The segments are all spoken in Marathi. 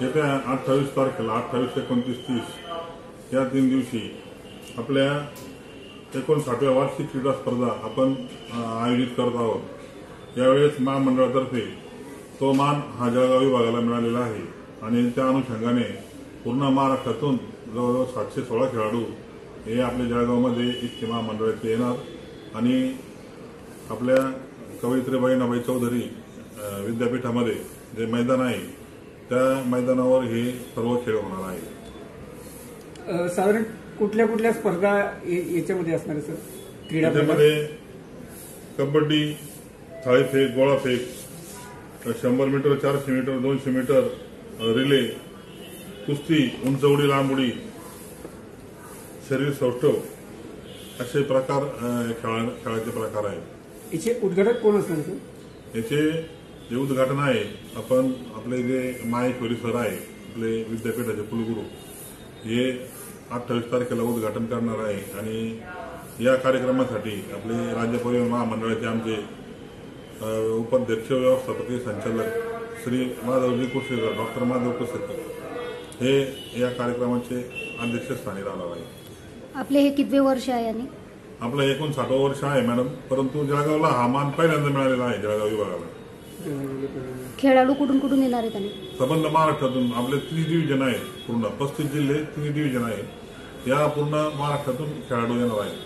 येत्या 28 तारखेला 28, 29, 30 या 3 दिवशी आपल्या 59व्या वार्षिक क्रीडा स्पर्धा आपण आयोजित करत आहोत। यावेळेस महामंडळातर्फे तो मान हा जळगाव विभागाला मिळालेला आहे आणि त्या अनुषंगाने पूर्ण महाराष्ट्रातून जवळजवळ 716 खेळाडू हे आपल्या जळगावमध्ये इतके महामंडळाचे येणार आणि आपल्या कवयित्री बहिणाबाई चौधरी विद्यापीठामध्ये जे मैदान आहे त्या मैदानावर हे सर्व खेळ होणार आहे। साधारण कुठल्या कुठल्या स्पर्धा याच्यामध्ये असणार सर? क्रीडामध्ये कबड्डी, थाळीफेक, गोळाफेक, 100 मीटर, 400 मीटर, 200 मीटर रिले, कुस्ती, उंच उडी, लांब उडी, शरीर सौष्ठव असे प्रकार खेळाचे प्रकार आहेत। याचे उद्घाटक कोण असणार सर? याचे जे उद्घाटन आहे आपण आपले जे माहेश्वरी सर आहे आपले विद्यापीठाचे कुलगुरू हे 28 तारखेला उद्घाटन करणार आहे आणि या कार्यक्रमासाठी आपले राज्य परिवहन महामंडळाचे आमचे उपाध्यक्ष व्यवस्थापकीय संचालक श्री माधवजी कुसेकर, डॉक्टर माधव कुसेकर हे या कार्यक्रमाचे अध्यक्षस्थानी राहणार आहे। आपले हे कितवे वर्ष आहे? आणि आपलं 59वं वर्ष आहे मॅडम, परंतु जळगावला हा मान पहिल्यांदा मिळालेला आहे जळगाव विभागाला। खेळाडू कुठून कुठून येणार आहेत? आणि संबंध महाराष्ट्रातून आपले 30 डिव्हिजन आहेत, पूर्ण 35 जिल्हे 30 डिव्हिजन आहेत, या पूर्ण महाराष्ट्रातून खेळाडू येणार आहेत।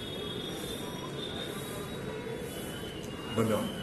धन्यवाद।